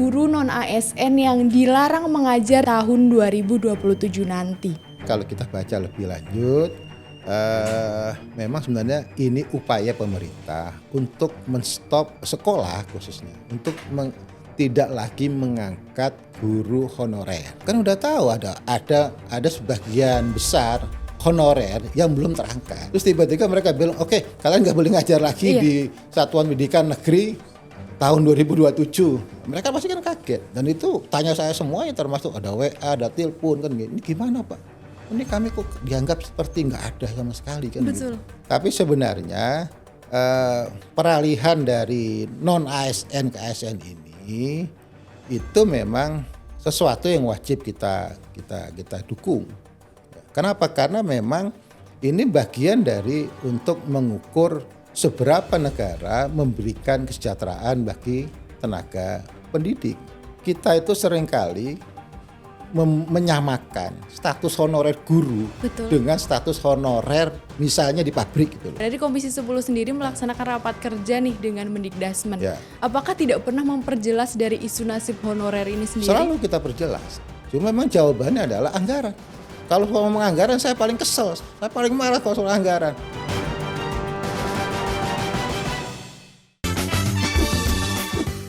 guru non-ASN yang dilarang mengajar tahun 2027 nanti. Kalau kita baca lebih lanjut, memang sebenarnya ini upaya pemerintah untuk menstop sekolah khususnya, untuk tidak lagi mengangkat guru honorer. Kan udah tahu ada sebagian besar honorer yang belum terangkat. Terus tiba-tiba mereka bilang, oke, kalian nggak boleh ngajar lagi di Satuan Pendidikan Negeri tahun 2027. Mereka pasti kan kaget. Dan itu tanya saya semuanya, termasuk ada WA, ada telepon kan, ini gimana Pak? Ini kami kok dianggap seperti nggak ada sama sekali kan. Betul. Gitu. Tapi sebenarnya peralihan dari non ASN ke ASN ini itu memang sesuatu yang wajib kita dukung. Kenapa? Karena memang ini bagian dari untuk mengukur seberapa negara memberikan kesejahteraan bagi tenaga pendidik. Kita itu seringkali menyamakan status honorer guru dengan status honorer misalnya di pabrik gitu loh. Dari Komisi 10 sendiri melaksanakan rapat kerja nih dengan Mendikdasmen. Ya. Apakah tidak pernah memperjelas dari isu nasib honorer ini sendiri? Selalu kita perjelas. Cuma memang jawabannya adalah anggaran. Kalau ngomong anggaran saya paling kesel, saya paling marah kalau soal anggaran.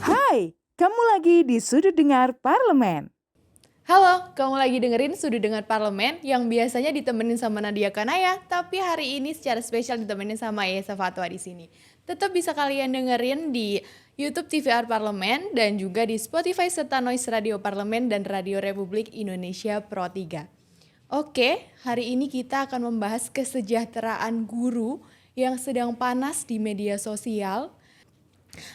Hai, kamu lagi di Sudut Dengar Parlemen. Halo, kamu lagi dengerin Sudut Dengar Parlemen yang biasanya ditemenin sama Nadia Kanaya, tapi hari ini secara spesial ditemenin sama Yesa Fatwa di sini. Tetap bisa kalian dengerin di YouTube TVR Parlemen dan juga di Spotify serta Noise Radio Parlemen dan Radio Republik Indonesia Pro 3. Oke, hari ini kita akan membahas kesejahteraan guru yang sedang panas di media sosial.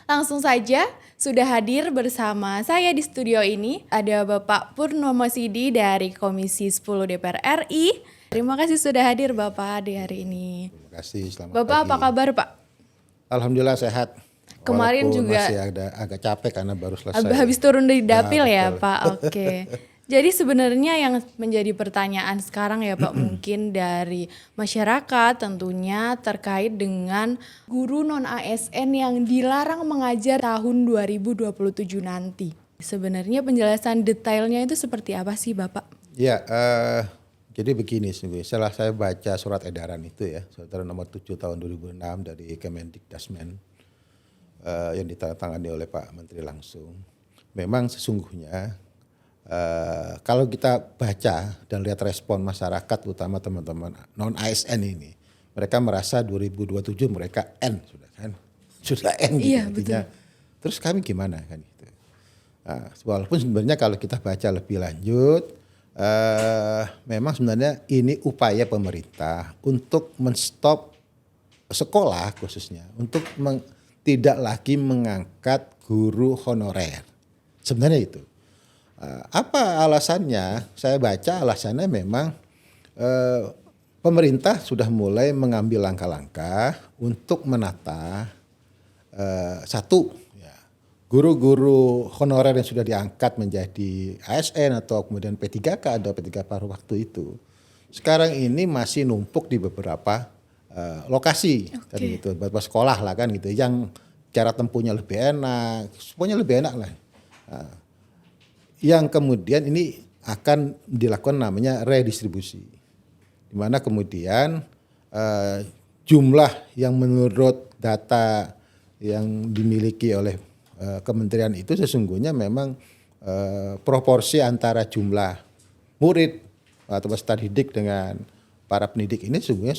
Langsung saja, sudah hadir bersama saya di studio ini ada Bapak Purnomo Sidi dari Komisi 10 DPR RI. Terima kasih sudah hadir Bapak di hari ini. Terima kasih, selamat Bapak pagi. apa kabar Pak? Alhamdulillah sehat. Kemarin walaupun juga masih agak capek karena baru selesai. Habis turun dari dapil ya betul. Pak, oke. Jadi sebenarnya yang menjadi pertanyaan sekarang ya Pak mungkin dari masyarakat tentunya terkait dengan guru non-ASN yang dilarang mengajar tahun 2027 nanti. Sebenarnya penjelasan detailnya itu seperti apa sih Bapak? Ya, jadi begini setelah saya baca surat edaran itu ya, surat edaran nomor 7 tahun 2006 dari Kemendikdasmen yang ditandatangani oleh Pak Menteri langsung. Memang sesungguhnya kalau kita baca dan lihat respon masyarakat, utama teman-teman non ASN ini, mereka merasa 2027 mereka N sudah N gitu. Iya, betul. Terus kami gimana kan gitu. Nah, walaupun sebenarnya kalau kita baca lebih lanjut, memang sebenarnya ini upaya pemerintah untuk menstop sekolah khususnya, untuk tidak lagi mengangkat guru honorer. Sebenarnya itu. Apa alasannya? Saya baca alasannya memang pemerintah sudah mulai mengambil langkah-langkah untuk menata satu ya, guru-guru honorer yang sudah diangkat menjadi ASN atau kemudian P3K atau P3K paruh waktu itu. Sekarang ini masih numpuk di beberapa lokasi kan gitu, beberapa sekolah lah kan gitu, yang cara tempuhnya lebih enak, semuanya lebih enak lah. Yang kemudian ini akan dilakukan namanya redistribusi, di mana kemudian jumlah yang menurut data yang dimiliki oleh kementerian itu sesungguhnya memang proporsi antara jumlah murid atau peserta didik dengan para pendidik ini sesungguhnya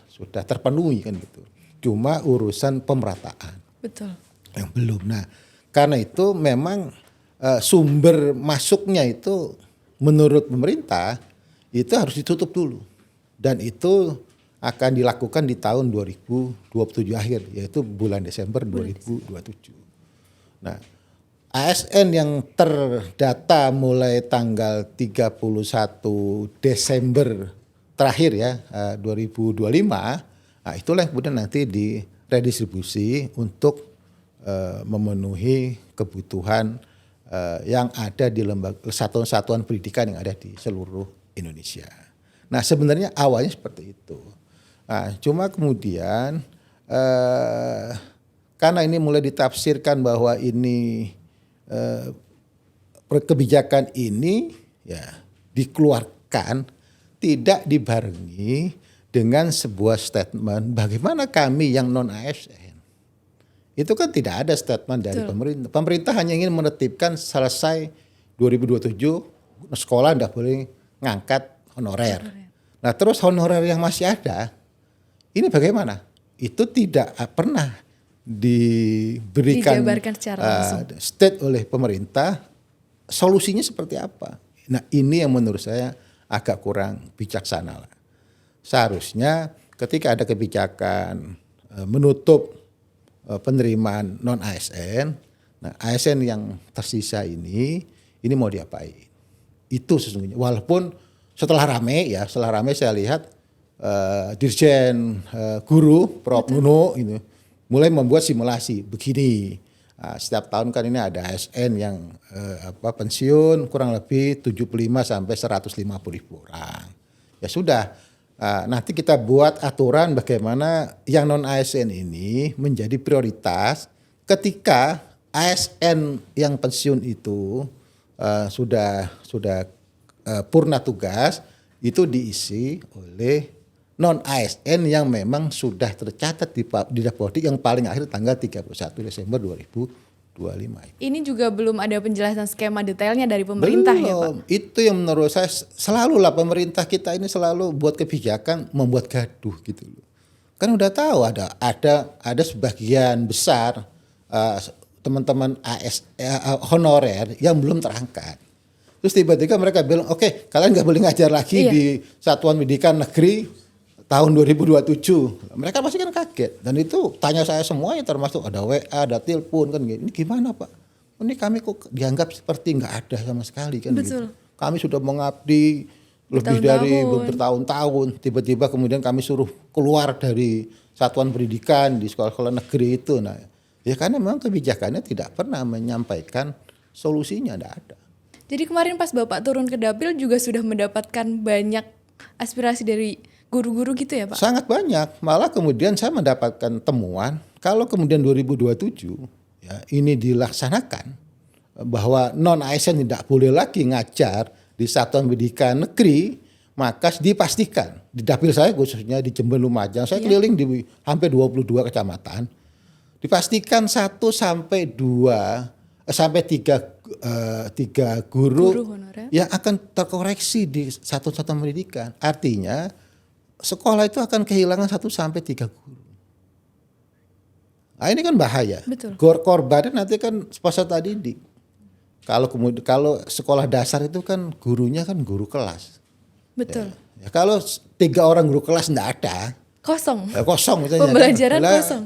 sudah terpenuhi kan gitu. Cuma urusan pemerataan. Betul. Yang belum. Nah, karena itu memang sumber masuknya itu menurut pemerintah itu harus ditutup dulu, dan itu akan dilakukan di tahun 2027 akhir, yaitu bulan Desember 2027. Nah, ASN yang terdata mulai tanggal 31 Desember terakhir ya 2025, nah itulah yang kemudian nanti diredistribusi untuk memenuhi kebutuhan yang ada di satuan-satuan pendidikan yang ada di seluruh Indonesia. Nah sebenarnya awalnya seperti itu. Nah, cuma kemudian karena ini mulai ditafsirkan bahwa ini kebijakan ini ya dikeluarkan tidak dibarengi dengan sebuah statement bagaimana kami yang non ASN. Itu kan tidak ada statement dari Betul. pemerintah. Pemerintah hanya ingin menetapkan selesai 2027 sekolah tidak boleh ngangkat honorer. Nah terus honorer yang masih ada, ini bagaimana? Itu tidak pernah diberikan Dijabarkan secara langsung. state oleh pemerintah. Solusinya seperti apa? Nah ini yang menurut saya agak kurang bijaksana lah. Seharusnya ketika ada kebijakan menutup penerimaan non ASN, nah ASN yang tersisa ini mau diapain? Itu sesungguhnya. Walaupun setelah rame saya lihat Dirjen Guru Prof Nuno ini mulai membuat simulasi begini. Nah, setiap tahun kan ini ada ASN yang pensiun kurang lebih 75 sampai 150 ribu orang. Ya sudah, nanti kita buat aturan bagaimana yang non ASN ini menjadi prioritas ketika ASN yang pensiun itu sudah purna tugas, itu diisi oleh non ASN yang memang sudah tercatat di Dapodik yang paling akhir tanggal 31 Desember 2025. Ini juga belum ada penjelasan skema detailnya dari pemerintah ya Pak? Belum. Itu yang menurut saya selalu lah pemerintah kita ini selalu buat kebijakan membuat gaduh gitu loh. Kan udah tahu ada sebagian besar teman-teman honorer yang belum terangkat. Terus tiba-tiba mereka bilang, oke, kalian nggak boleh ngajar lagi Iya. di Satuan Pendidikan Negeri tahun 2027. Mereka pasti kan kaget. Dan itu tanya saya semuanya termasuk ada WA, ada telepon kan gini. Ini gimana Pak? Ini kami kok dianggap seperti nggak ada sama sekali kan Betul. gitu. Kami sudah mengabdi lebih dari bertahun-tahun. Tiba-tiba kemudian kami suruh keluar dari Satuan Pendidikan di sekolah-sekolah negeri itu. Nah, ya karena memang kebijakannya tidak pernah menyampaikan solusinya, tidak ada. Jadi kemarin pas Bapak turun ke dapil juga sudah mendapatkan banyak aspirasi dari guru-guru gitu ya Pak? Sangat banyak. Malah kemudian saya mendapatkan temuan kalau kemudian 2027 ya ini dilaksanakan bahwa non ASN tidak boleh lagi ngajar di Satuan Pendidikan Negeri, maka dipastikan di dapil saya khususnya di Jember Lumajang, saya keliling di hampir 22 kecamatan, dipastikan 1 sampai 3 guru honorer yang akan terkoreksi di satuan pendidikan. Artinya sekolah itu akan kehilangan 1 sampai 3 guru. Nah ini kan bahaya. Betul. Korbannya nanti kan peserta didik. Kalau sekolah dasar itu kan gurunya kan guru kelas. Betul. Ya, kalau 3 orang guru kelas enggak ada, Kosong. ya kosong misalnya. Pembelajaran Lah, kosong.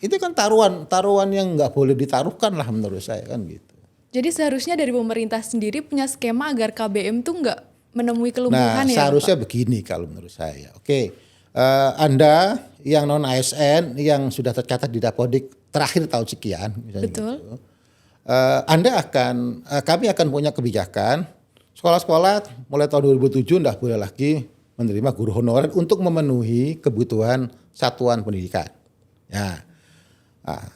Itu kan taruhan yang nggak boleh ditaruhkan lah menurut saya kan gitu. Jadi seharusnya dari pemerintah sendiri punya skema agar KBM tuh nggak menemui Nah kelumpuhan ya seharusnya Pak? begini kalau menurut saya. Oke, Anda yang non ASN yang sudah tercatat di Dapodik terakhir tahun sekian, misalnya Betul. gitu, kami akan punya kebijakan sekolah-sekolah mulai tahun 2007 tidak boleh lagi menerima guru honorer untuk memenuhi kebutuhan satuan pendidikan. Ya, nah,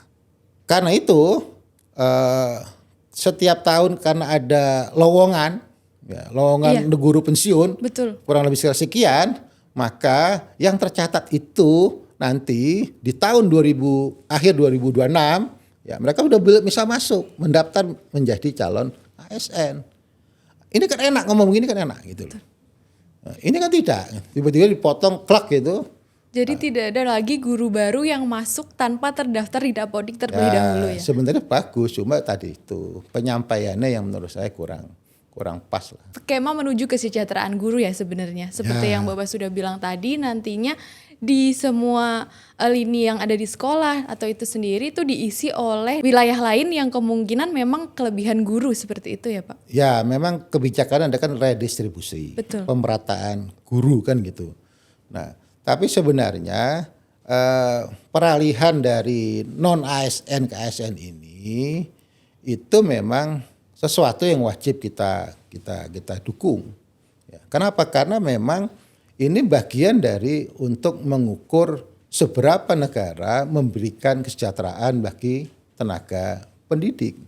karena itu setiap tahun karena ada lowongan Iya. guru pensiun Betul. kurang lebih sekian, maka yang tercatat itu nanti di tahun akhir 2026 ya mereka udah bisa masuk mendaftar menjadi calon ASN. Ini kan enak ngomong begini kan enak gitu loh. Nah, ini kan tidak, tiba-tiba dipotong klak gitu. Jadi tidak ada lagi guru baru yang masuk tanpa terdaftar di Dapodik terlebih dahulu ya. Sebenarnya bagus, cuma tadi itu penyampaiannya yang menurut saya kurang pas lah. Skema menuju kesejahteraan guru ya sebenarnya. Seperti yang Bapak sudah bilang tadi, nantinya di semua lini yang ada di sekolah atau itu sendiri itu diisi oleh wilayah lain yang kemungkinan memang kelebihan guru seperti itu ya Pak? Ya memang kebijakan ada kan redistribusi, Betul. pemerataan guru kan gitu. Nah tapi sebenarnya peralihan dari non ASN ke ASN ini itu memang sesuatu yang wajib kita dukung. Ya, kenapa? Karena memang ini bagian dari untuk mengukur seberapa negara memberikan kesejahteraan bagi tenaga pendidik.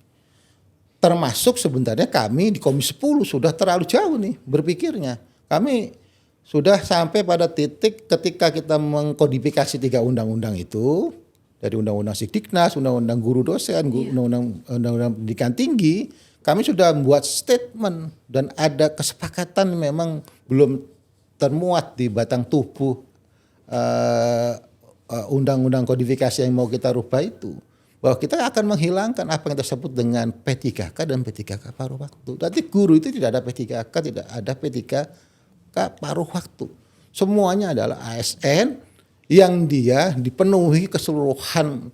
termasuk sebenarnya kami di Komisi 10 sudah terlalu jauh nih berpikirnya. Kami sudah sampai pada titik ketika kita mengkodifikasi 3 undang-undang itu, dari Undang-Undang Sidiknas, Undang-Undang Guru Dosen, Undang-Undang Pendidikan Tinggi, kami sudah membuat statement dan ada kesepakatan memang belum termuat di batang tubuh undang-undang kodifikasi yang mau kita rubah itu, bahwa kita akan menghilangkan apa yang disebut dengan P3K dan P3K paruh waktu. Nanti guru itu tidak ada P3K, tidak ada P3K paruh waktu. Semuanya adalah ASN yang dia dipenuhi keseluruhan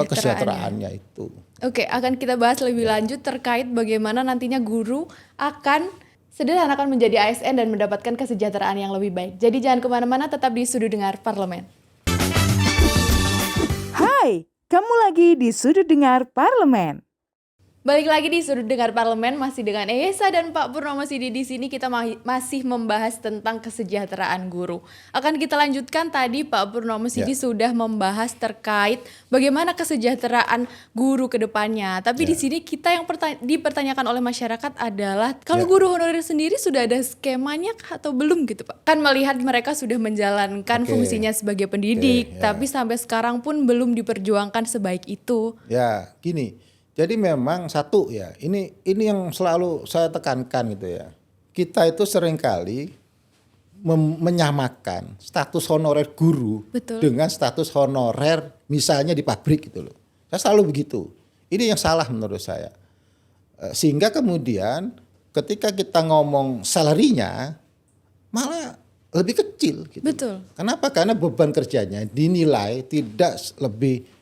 kesejahteraannya itu. Oke, akan kita bahas lebih lanjut terkait bagaimana nantinya guru akan sederhanakan menjadi ASN dan mendapatkan kesejahteraan yang lebih baik. Jadi jangan kemana-mana, tetap di Sudut Dengar Parlemen. Hai, kamu lagi di Sudut Dengar Parlemen. Balik lagi di Sudut Dengar Parlemen, masih dengan Eyesa dan Pak Purnomo Sidi. Di sini kita masih membahas tentang kesejahteraan guru. Akan kita lanjutkan, tadi Pak Purnomo Sidi sudah membahas terkait bagaimana kesejahteraan guru ke depannya. Tapi di sini kita yang dipertanyakan oleh masyarakat adalah kalau guru honorer sendiri sudah ada skemanya atau belum gitu Pak? Kan melihat mereka sudah menjalankan fungsinya sebagai pendidik, tapi sampai sekarang pun belum diperjuangkan sebaik itu. Ya, gini. Jadi memang satu ya, ini yang selalu saya tekankan gitu ya. Kita itu seringkali menyamakan status honorer guru dengan status honorer misalnya di pabrik gitu loh. Saya selalu begitu. Ini yang salah menurut saya. Sehingga kemudian ketika kita ngomong salarinya malah lebih kecil gitu. Betul. Kenapa? Karena beban kerjanya dinilai tidak lebih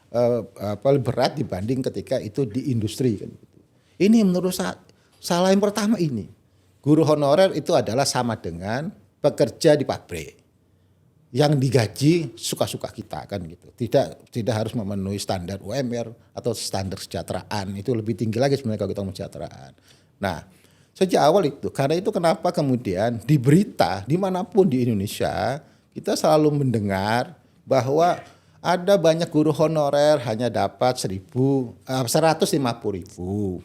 berat dibanding ketika itu di industri kan gitu. Ini menurut saya salah yang pertama ini. Guru honorer itu adalah sama dengan pekerja di pabrik yang digaji suka-suka kita kan gitu. Tidak harus memenuhi standar UMR atau standar kesejahteraan. Itu lebih tinggi lagi sebenarnya kalau kita ngomong kesejahteraan. Nah, sejak awal itu, karena itu kenapa kemudian di berita dimanapun di Indonesia kita selalu mendengar bahwa ada banyak guru honorer hanya dapat 150.000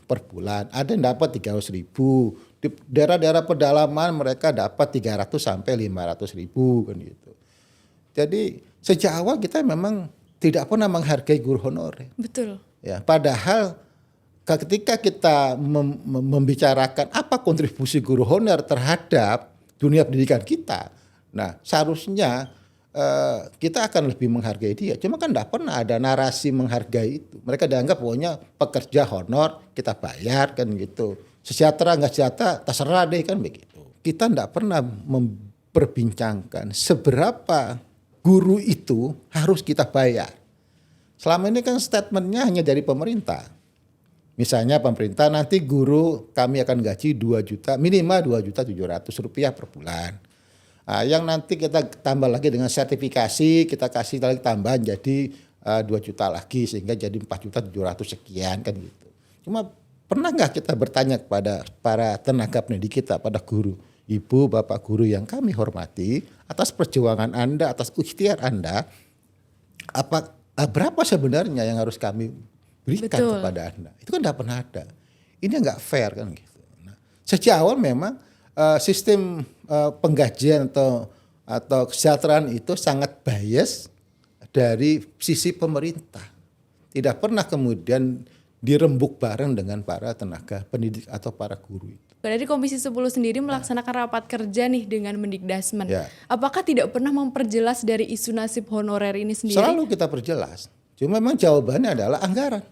per bulan. Ada yang dapat 300.000. Di daerah-daerah pedalaman mereka dapat 300 sampai 500.000 kan gitu. Jadi sejak awal kita memang tidak pernah menghargai guru honorer. Betul. Ya, padahal ketika kita membicarakan apa kontribusi guru honorer terhadap dunia pendidikan kita, nah seharusnya kita akan lebih menghargai dia. Cuma kan tidak pernah ada narasi menghargai itu. Mereka dianggap pokoknya pekerja honor kita bayar kan gitu. Sejahtera nggak sejahtera terserah deh kan begitu. Kita tidak pernah memperbincangkan seberapa guru itu harus kita bayar. Selama ini kan statementnya hanya dari pemerintah. Misalnya pemerintah nanti guru kami akan gaji 2 juta, minimal 2.700.000 per bulan. Nah, yang nanti kita tambah lagi dengan sertifikasi, kita kasih lagi tambahan jadi 2 juta lagi sehingga jadi 4.700.000 sekian kan gitu. Cuma pernah nggak kita bertanya kepada para tenaga pendidik kita, pada guru, ibu, bapak guru yang kami hormati atas perjuangan Anda, atas ikhtiar Anda, berapa sebenarnya yang harus kami berikan kepada Anda? Itu kan tidak pernah ada. Ini nggak fair kan gitu. Nah, sejak awal memang sistem penggajian atau kesejahteraan itu sangat bias dari sisi pemerintah. Tidak pernah kemudian dirembuk bareng dengan para tenaga pendidik atau para guru itu. Berarti Komisi 10 sendiri melaksanakan rapat kerja nih dengan Mendikdasmen. Ya. Apakah tidak pernah memperjelas dari isu nasib honorer ini sendiri? Selalu kita perjelas. Cuma memang jawabannya adalah anggaran.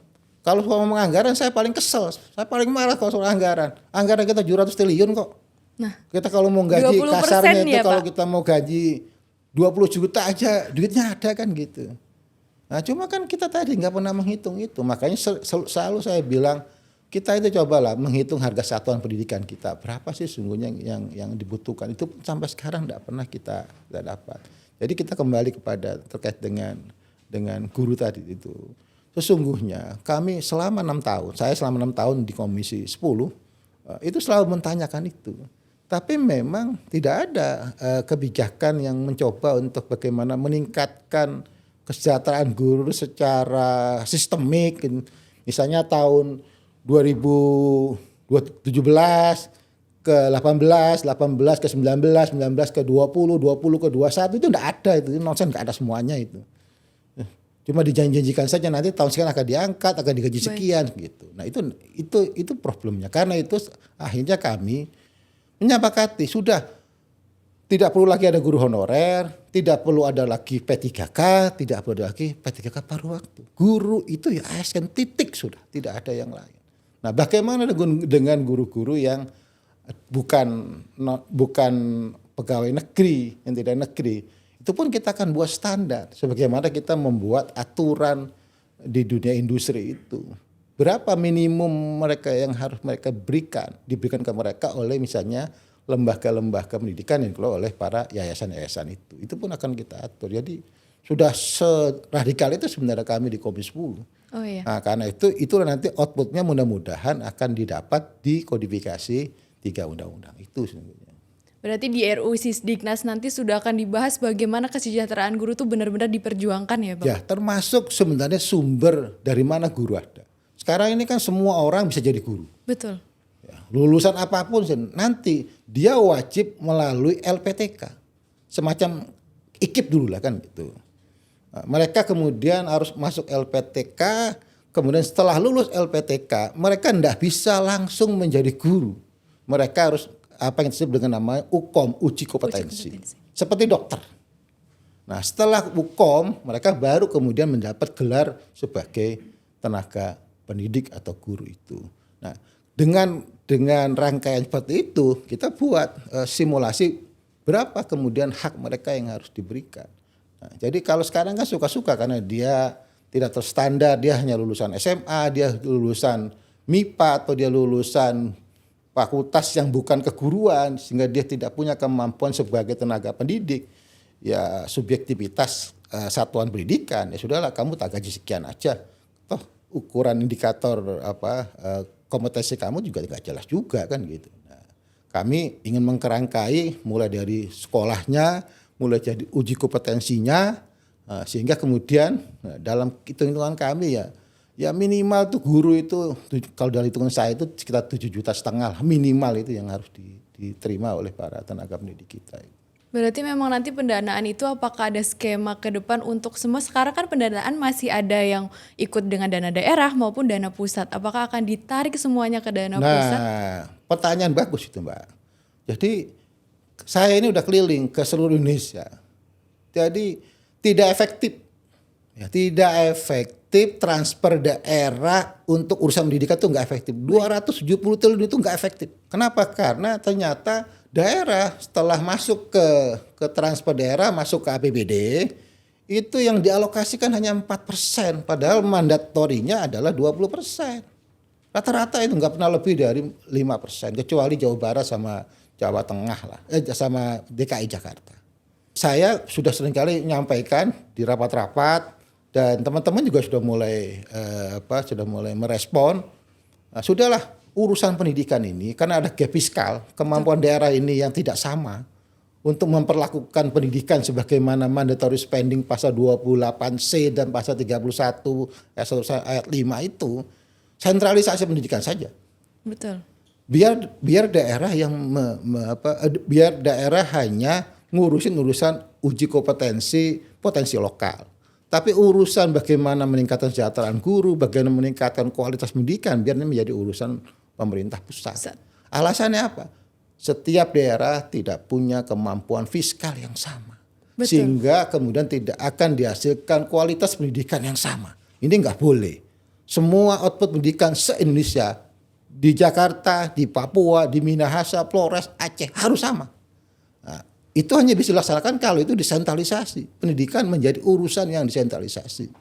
Kalau ngomong anggaran saya paling kesel. Saya paling marah kalau soal anggaran. Anggaran kita 700 triliun kok. Nah, kita kalau mau gaji 20% kasarnya itu ya, kalau Pak? kita mau gaji 20 juta aja duitnya ada kan gitu. Nah cuma kan kita tadi nggak pernah menghitung itu. Makanya selalu saya bilang kita itu cobalah menghitung harga satuan pendidikan kita. Berapa sih sungguhnya yang dibutuhkan. Itu sampai sekarang nggak pernah kita dapat. Jadi kita kembali kepada terkait dengan guru tadi itu. Sesungguhnya kami selama 6 tahun, saya selama 6 tahun di Komisi 10 itu selalu mentanyakan itu. Tapi memang tidak ada kebijakan yang mencoba untuk bagaimana meningkatkan kesejahteraan guru secara sistemik. Misalnya tahun 2017 ke 18, 18 ke 19, 19 ke 20, 20 ke 21 itu enggak ada itu nonsen, enggak ada semuanya itu. Cuma dijanjikan saja nanti tahun sekian akan diangkat, akan digaji sekian gitu. Nah, itu problemnya. Karena itu akhirnya kami menyepakati sudah tidak perlu lagi ada guru honorer, tidak perlu ada lagi P3K, tidak perlu ada lagi P3K paruh waktu. Guru itu ya ASN titik sudah, tidak ada yang lain. Nah, bagaimana dengan guru-guru yang bukan pegawai negeri, yang tidak negeri? Itu pun kita akan buat standar sebagaimana kita membuat aturan di dunia industri itu. Berapa minimum mereka yang harus mereka diberikan ke mereka oleh misalnya lembaga-lembaga pendidikan yang dikelola oleh para yayasan-yayasan itu. Itu pun akan kita atur. Jadi sudah seradikal itu sebenarnya kami di Komisi 10. Oh iya. Nah, karena itulah nanti outputnya mudah-mudahan akan didapat di kodifikasi 3 undang-undang itu sebenarnya. Berarti di RUU Sisdiknas nanti sudah akan dibahas bagaimana kesejahteraan guru itu benar-benar diperjuangkan ya Bang? Ya, termasuk sebenarnya sumber dari mana guru ada. Sekarang ini kan semua orang bisa jadi guru. Betul. Ya, lulusan apapun nanti dia wajib melalui LPTK. Semacam IKIP dulu lah kan gitu. Nah, mereka kemudian harus masuk LPTK, kemudian setelah lulus LPTK, mereka tidak bisa langsung menjadi guru. Mereka harus apa yang disebut dengan namanya UKOM, uji kompetensi. Seperti dokter. Nah, setelah UKOM, mereka baru kemudian mendapat gelar sebagai tenaga pendidik atau guru itu. Nah, dengan rangkaian seperti itu, kita buat simulasi berapa kemudian hak mereka yang harus diberikan. Nah, jadi kalau sekarang kan suka-suka karena dia tidak terstandar, dia hanya lulusan SMA, dia lulusan MIPA atau dia lulusan fakultas yang bukan keguruan sehingga dia tidak punya kemampuan sebagai tenaga pendidik, ya subjektivitas satuan pendidikan, ya sudahlah kamu tak gaji sekian aja, toh ukuran indikator kompetensi kamu juga nggak jelas juga kan gitu. Nah, kami ingin mengkerangkai mulai dari sekolahnya, mulai jadi uji kompetensinya, sehingga kemudian dalam hitung-hitungan kami ya minimal tuh guru itu kalau dari hitungan saya itu sekitar 7,5 juta minimal itu yang harus diterima oleh para tenaga pendidik kita. Berarti memang nanti pendanaan itu apakah ada skema ke depan untuk semua? Sekarang kan pendanaan masih ada yang ikut dengan dana daerah maupun dana pusat. Apakah akan ditarik semuanya ke dana pusat? Nah, pertanyaan bagus itu Mbak. Jadi saya ini udah keliling ke seluruh Indonesia. Jadi tidak efektif. Ya, tidak efektif transfer daerah untuk urusan pendidikan itu nggak efektif. 270 triliun itu nggak efektif. Kenapa? Karena ternyata daerah setelah masuk ke transfer daerah, masuk ke APBD, itu yang dialokasikan hanya 4%. Padahal mandatorinya adalah 20%. Rata-rata itu nggak pernah lebih dari 5%. Kecuali Jawa Barat sama Jawa Tengah lah, sama DKI Jakarta. Saya sudah seringkali menyampaikan di rapat-rapat, dan teman-teman juga sudah mulai merespon. Nah, sudahlah urusan pendidikan ini karena ada gap fiskal, kemampuan daerah ini yang tidak sama untuk memperlakukan pendidikan sebagaimana mandatory spending pasal 28C dan pasal 31 ayat 5 itu, sentralisasi pendidikan saja. Betul. Biar daerah biar daerah hanya ngurusin urusan uji kompetensi potensi lokal. Tapi urusan bagaimana meningkatkan kesejahteraan guru, bagaimana meningkatkan kualitas pendidikan, biar ini menjadi urusan pemerintah pusat. Alasannya apa? Setiap daerah tidak punya kemampuan fiskal yang sama. Betul. Sehingga kemudian tidak akan dihasilkan kualitas pendidikan yang sama. Ini nggak boleh. Semua output pendidikan se-Indonesia, di Jakarta, di Papua, di Minahasa, Flores, Aceh harus sama. Nah, itu hanya bisa dilaksanakan kalau itu desentralisasi. Pendidikan menjadi urusan yang desentralisasi.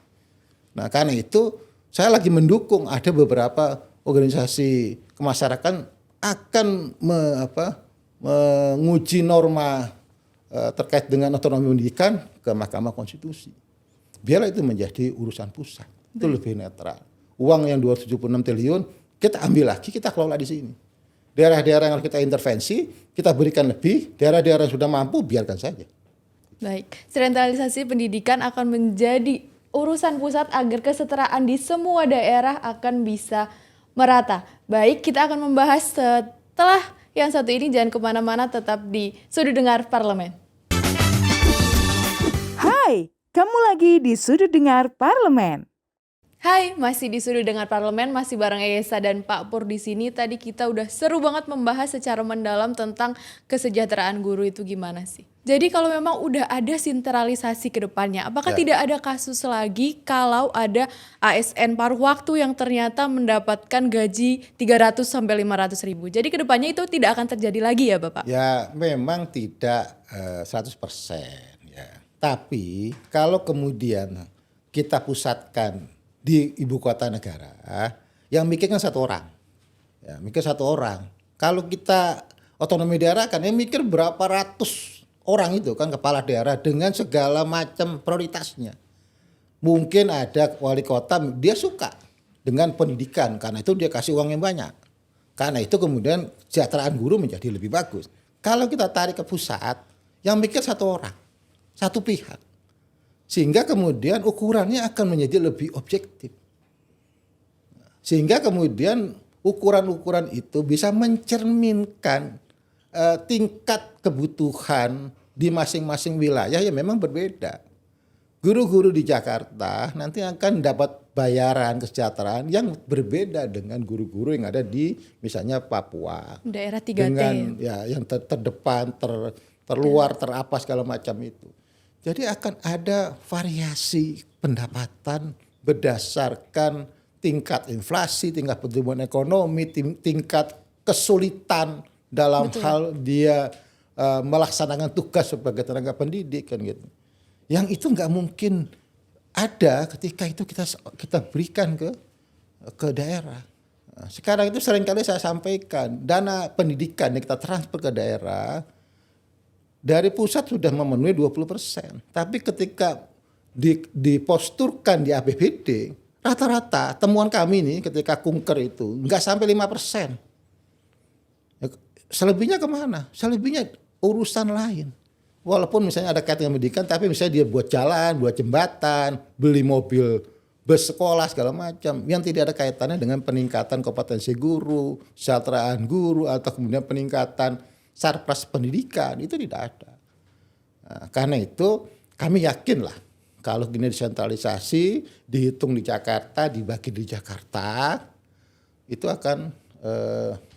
Nah, karena itu saya lagi mendukung ada beberapa organisasi kemasyarakatan akan menguji norma terkait dengan otonomi pendidikan ke Mahkamah Konstitusi. Biarlah itu menjadi urusan pusat. Itu lebih netral. Uang yang 276 triliun kita ambil lagi, kita kelola di sini. Daerah-daerah yang harus kita intervensi, kita berikan lebih. Daerah-daerah yang sudah mampu, biarkan saja. Baik, sentralisasi pendidikan akan menjadi urusan pusat agar kesetaraan di semua daerah akan bisa merata. Baik, kita akan membahas setelah yang satu ini. Jangan kemana-mana, tetap di Sudut Dengar Parlemen. Hai, kamu lagi di Sudut Dengar Parlemen. Hai, masih di Sudut Dengar Parlemen, masih bareng Eyesa dan Pak Pur di sini. Tadi kita udah seru banget membahas secara mendalam tentang kesejahteraan guru itu gimana sih. Jadi kalau memang udah ada sentralisasi ke depannya, apakah tidak ada kasus lagi kalau ada ASN paruh waktu yang ternyata mendapatkan gaji 300 sampai 500 ribu. Jadi ke depannya itu tidak akan terjadi lagi ya Bapak? Ya memang tidak 100% ya. Tapi kalau kemudian kita pusatkan di ibu kota negara, yang mikir kan satu orang. Ya, mikir satu orang. Kalau kita otonomi daerah kan yang mikir berapa ratus orang itu kan kepala daerah dengan segala macam prioritasnya. Mungkin ada wali kota dia suka dengan pendidikan karena itu dia kasih uang yang banyak. Karena itu kemudian kesejahteraan guru menjadi lebih bagus. Kalau kita tarik ke pusat, yang mikir satu orang, satu pihak. Sehingga kemudian ukurannya akan menjadi lebih objektif. Sehingga kemudian ukuran-ukuran itu bisa mencerminkan tingkat kebutuhan di masing-masing wilayah yang memang berbeda. Guru-guru di Jakarta nanti akan dapat bayaran kesejahteraan yang berbeda dengan guru-guru yang ada di misalnya Papua. Daerah 3T. Dengan ya yang terdepan, terluar, terapa segala macam itu. Jadi akan ada variasi pendapatan berdasarkan tingkat inflasi, tingkat pertumbuhan ekonomi, tingkat kesulitan dalam hal dia melaksanakan tugas sebagai tenaga pendidik kan gitu. Yang itu nggak mungkin ada ketika itu kita berikan ke daerah. Nah, sekarang itu seringkali saya sampaikan dana pendidikan yang kita transfer ke daerah dari pusat sudah memenuhi 20%. Tapi ketika diposturkan di APBD, rata-rata temuan kami ini ketika kunker itu nggak sampai 5%. Selebihnya kemana? Selebihnya urusan lain. Walaupun misalnya ada kaitan dengan pendidikan, tapi misalnya dia buat jalan, buat jembatan, beli mobil, bus sekolah segala macam, yang tidak ada kaitannya dengan peningkatan kompetensi guru, kesejahteraan guru, atau kemudian peningkatan sarpras pendidikan, itu tidak ada. Nah, karena itu kami yakin lah kalau gini desentralisasi, dihitung di Jakarta, dibagi di Jakarta, itu akan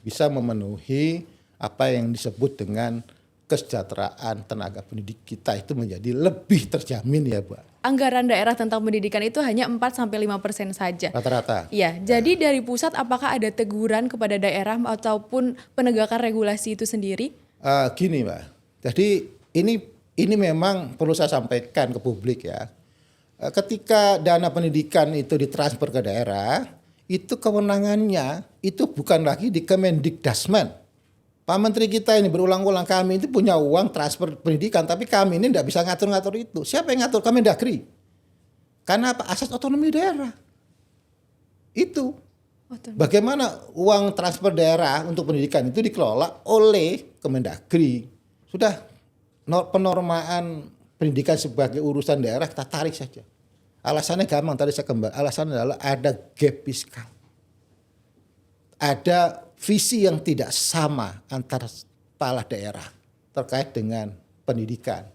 bisa memenuhi apa yang disebut dengan kesejahteraan tenaga pendidik kita itu menjadi lebih terjamin ya Pak. Anggaran daerah tentang pendidikan itu hanya 4-5% saja. Rata-rata. Iya, jadi dari pusat apakah ada teguran kepada daerah ataupun penegakan regulasi itu sendiri? Gini Mbak, jadi ini memang perlu saya sampaikan ke publik ya. Ketika dana pendidikan itu ditransfer ke daerah, itu kewenangannya itu bukan lagi di Kemendikdasmen. Pak Menteri kita ini berulang-ulang kami itu punya uang transfer pendidikan, tapi kami ini tidak bisa ngatur-ngatur itu. Siapa yang ngatur? Kemendagri. Karena apa? Asas otonomi daerah. Itu. Bagaimana uang transfer daerah untuk pendidikan itu dikelola oleh Kemendagri. Sudah penormaan pendidikan sebagai urusan daerah kita tarik saja. Alasannya gampang tadi saya kembali. Alasannya adalah ada gap fiskal. Ada visi yang tidak sama antara kepala daerah terkait dengan pendidikan.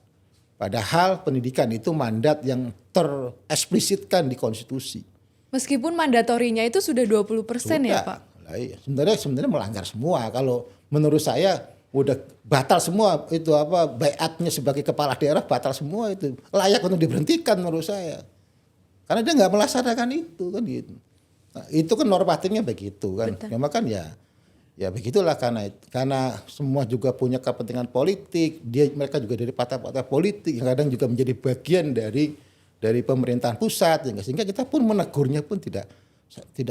Padahal pendidikan itu mandat yang teresplisitkan di konstitusi. Meskipun mandatorinya itu sudah 20% ya Pak? Lah iya. Sebenarnya melanggar semua. Kalau menurut saya udah batal semua itu baiatnya sebagai kepala daerah batal semua itu. Layak untuk diberhentikan menurut saya. Karena dia nggak melaksanakan itu kan gitu. Nah, itu kan normatifnya begitu kan. Memang kan ya begitulah karena semua juga punya kepentingan politik, mereka juga dari partai-partai politik yang kadang juga menjadi bagian dari pemerintahan pusat sehingga kita pun menegurnya pun tidak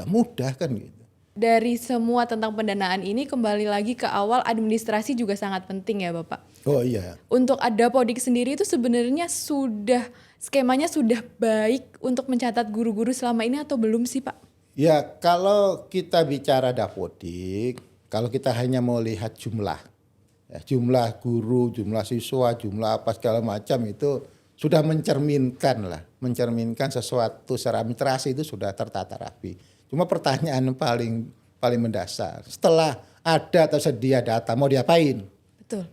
mudah kan gitu. Dari semua tentang pendanaan ini kembali lagi ke awal, administrasi juga sangat penting ya Bapak. Oh iya. Untuk Dapodik sendiri itu sebenarnya skemanya sudah baik untuk mencatat guru-guru selama ini atau belum sih Pak? Ya kalau kita bicara Dapodik, kalau kita hanya mau lihat jumlah guru, jumlah siswa, jumlah apa segala macam itu sudah mencerminkan sesuatu secara administrasi itu sudah tertata rapi. Cuma pertanyaan paling paling mendasar. Setelah ada tersedia data mau diapain? Betul.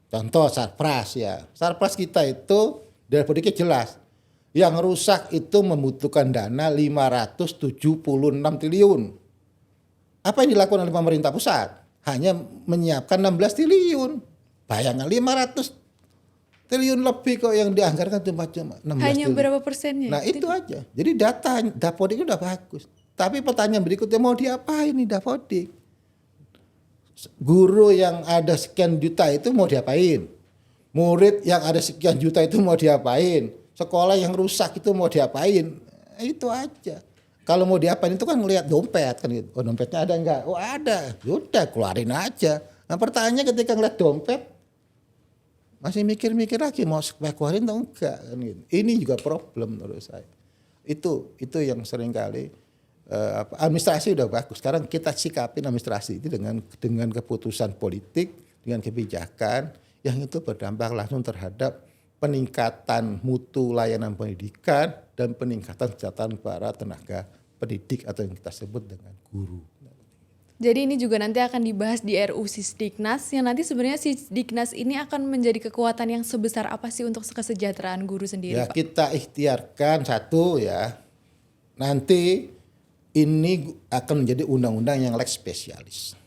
Contoh Sarpras ya. Sarpras kita itu dari politiknya jelas. Yang rusak itu membutuhkan dana 576 triliun. Apa yang dilakukan oleh pemerintah pusat? Hanya menyiapkan 16 triliun. Bayangkan 500 triliun lebih kok yang dianggarkan cuma 16 Hanya triliun. berapa persennya? Nah itu aja. Jadi Dapodik udah bagus. Tapi pertanyaan berikutnya mau diapain nih Dapodik? Guru yang ada sekian juta itu mau diapain? Murid yang ada sekian juta itu mau diapain? Sekolah yang rusak itu mau diapain? Itu aja. Kalau mau diapain itu kan ngelihat dompet kan gitu. Oh dompetnya ada enggak? Oh ada. Yaudah keluarin aja. Nah pertanyaannya ketika ngeliat dompet masih mikir-mikir lagi mau keluarin atau enggak kan gitu. Ini juga problem menurut saya. Itu yang sering kali administrasi udah bagus. Sekarang kita sikapin administrasi itu dengan keputusan politik, dengan kebijakan yang itu berdampak langsung terhadap peningkatan mutu layanan pendidikan dan peningkatan kesejahteraan para tenaga pendidik atau yang kita sebut dengan guru. Jadi ini juga nanti akan dibahas di RUU Sisdiknas yang nanti sebenarnya Sisdiknas ini akan menjadi kekuatan yang sebesar apa sih untuk kesejahteraan guru sendiri, Ya Pak? kita ikhtiarkan satu ya, nanti ini akan menjadi undang-undang yang lex spesialis.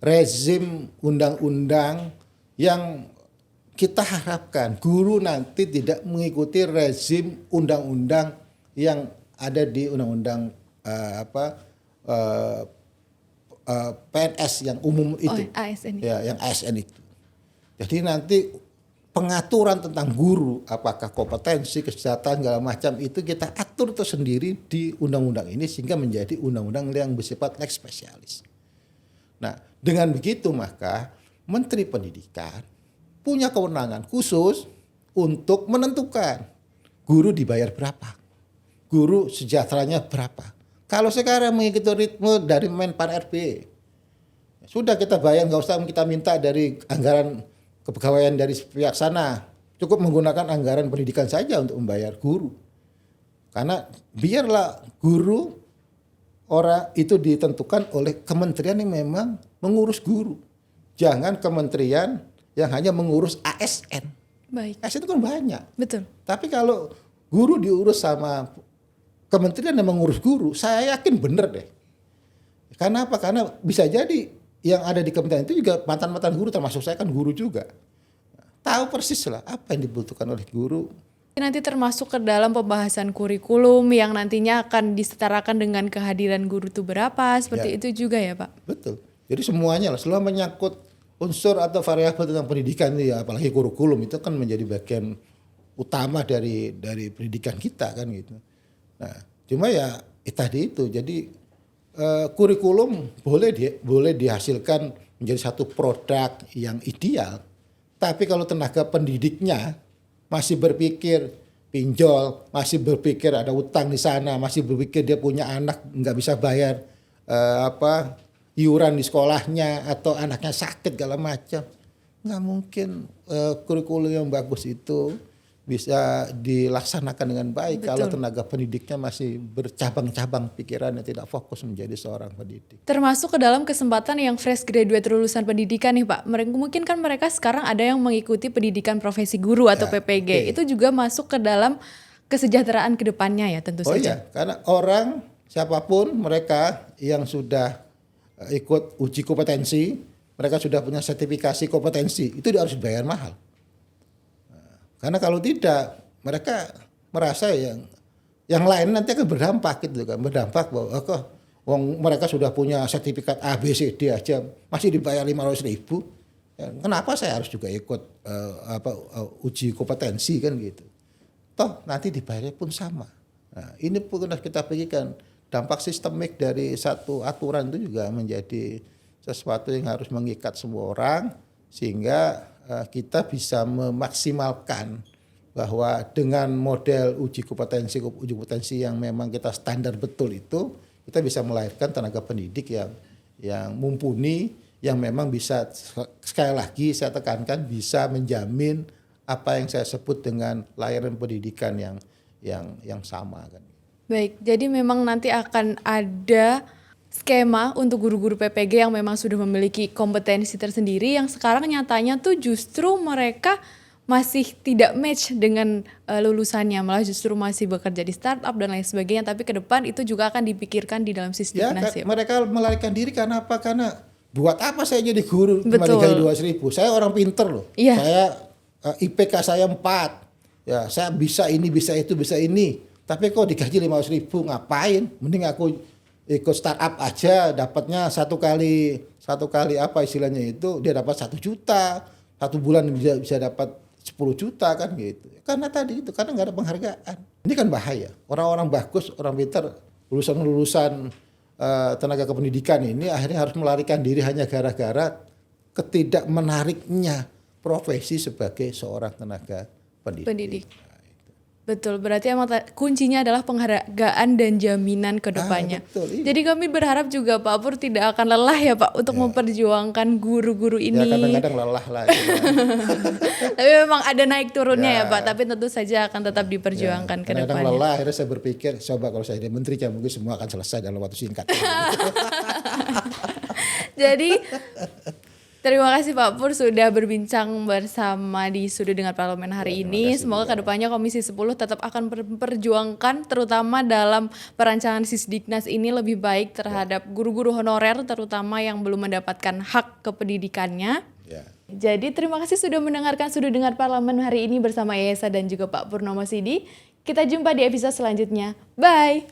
Rezim undang-undang yang kita harapkan guru nanti tidak mengikuti rezim undang-undang yang ada di undang-undang PNS yang umum itu. Oh, ASN. Ya, yang ASN itu. Jadi nanti pengaturan tentang guru, apakah kompetensi, kesejahteraan segala macam itu kita atur tersendiri di undang-undang ini sehingga menjadi undang-undang yang bersifat lex spesialis. Nah, dengan begitu maka Menteri Pendidikan punya kewenangan khusus untuk menentukan guru dibayar berapa, guru sejahteranya berapa. Kalau sekarang mengikuti ritme dari Menpan RB, sudah kita bayar, nggak usah kita minta dari anggaran kepegawaian dari pihak sana, cukup menggunakan anggaran pendidikan saja untuk membayar guru. Karena biarlah guru orang itu ditentukan oleh kementerian yang memang mengurus guru, jangan kementerian yang hanya mengurus ASN. Baik. ASN itu kan banyak. Betul. Tapi kalau guru diurus sama kementerian yang mengurus guru, saya yakin bener deh. Karena apa? Karena bisa jadi yang ada di kementerian itu juga mantan-mantan guru, termasuk saya kan guru juga. Tahu persis lah apa yang dibutuhkan oleh guru. Nanti termasuk ke dalam pembahasan kurikulum yang nantinya akan disetarakan dengan kehadiran guru itu berapa, seperti Ya. itu juga ya Pak? Betul. Jadi semuanya lah, selama menyangkut unsur atau variabel tentang pendidikan ini, ya, apalagi kurikulum itu kan menjadi bagian utama dari pendidikan kita kan gitu. Nah, cuma ya tadi itu, jadi kurikulum boleh dihasilkan menjadi satu produk yang ideal, tapi kalau tenaga pendidiknya masih berpikir pinjol, masih berpikir ada utang di sana, masih berpikir dia punya anak nggak bisa bayar iuran di sekolahnya atau anaknya sakit segala macam, nggak mungkin kurikulum yang bagus itu bisa dilaksanakan dengan baik. Betul. Kalau tenaga pendidiknya masih bercabang-cabang pikirannya, tidak fokus menjadi seorang pendidik. Termasuk ke dalam kesempatan yang fresh graduate lulusan pendidikan nih Pak. Mungkin kan mereka sekarang ada yang mengikuti pendidikan profesi guru atau Ya, PPG. oke. Itu juga masuk ke dalam kesejahteraan ke depannya ya tentu Oh saja. iya, karena orang siapapun mereka yang sudah ikut uji kompetensi, mereka sudah punya sertifikasi kompetensi, itu harus dibayar mahal. Karena kalau tidak, mereka merasa yang lain nanti akan berdampak gitu kan, berdampak bahwa mereka sudah punya sertifikat A, B, C, D aja masih dibayar 500.000. Ya, kenapa saya harus juga ikut uji kompetensi kan gitu. Toh nanti dibayarnya pun sama. Nah, ini pun harus kita pikirkan, dampak sistemik dari satu aturan itu juga menjadi sesuatu yang harus mengikat semua orang sehingga kita bisa memaksimalkan bahwa dengan model uji kompetensi yang memang kita standar betul itu, kita bisa melahirkan tenaga pendidik yang mumpuni, yang memang bisa, sekali lagi saya tekankan, bisa menjamin apa yang saya sebut dengan layanan pendidikan yang sama kan. Baik, jadi memang nanti akan ada skema untuk guru-guru PPG yang memang sudah memiliki kompetensi tersendiri yang sekarang nyatanya tuh justru mereka masih tidak match dengan lulusannya, malah justru masih bekerja di startup dan lain sebagainya, tapi ke depan itu juga akan dipikirkan di dalam Ya, Sisdiknas ya. mereka melarikan diri karena apa? Karena buat apa saya jadi guru cuma Betul. digaji 200.000? Saya orang pinter loh. Iya. Saya IPK saya 4. Ya, saya bisa ini, bisa itu, bisa ini. Tapi kok digaji 500.000, ngapain? Mending aku ikut startup aja, dapatnya satu kali apa istilahnya itu, dia dapat 1 juta. 1 bulan bisa dapat 10 juta kan gitu. Karena tadi itu, karena nggak ada penghargaan. Ini kan bahaya. Orang-orang bagus, orang pintar, lulusan tenaga kependidikan ini akhirnya harus melarikan diri hanya gara-gara ketidakmenariknya profesi sebagai seorang tenaga pendidik. Betul, berarti emang kuncinya adalah penghargaan dan jaminan ke depannya. Betul, iya. Jadi kami berharap juga Pak Pur tidak akan lelah ya Pak untuk memperjuangkan guru-guru ini. Ya kadang-kadang lelah lah. Gitu. Tapi memang ada naik turunnya ya Pak, tapi tentu saja akan tetap diperjuangkan ke Kadang-kadang depannya. lelah, akhirnya saya berpikir, coba kalau saya jadi menteri, mungkin semua akan selesai dalam waktu singkat. Jadi terima kasih Pak Pur sudah berbincang bersama di Sudut Dengar Parlemen hari ini. Semoga kedepannya Komisi 10 tetap akan memperjuangkan terutama dalam perancangan Sisdiknas ini lebih baik terhadap guru-guru honorer terutama yang belum mendapatkan hak kependidikannya. Ya. Jadi terima kasih sudah mendengarkan Sudut Dengar Parlemen hari ini bersama Yesa dan juga Pak Purnomo Sidi. Kita jumpa di episode selanjutnya. Bye!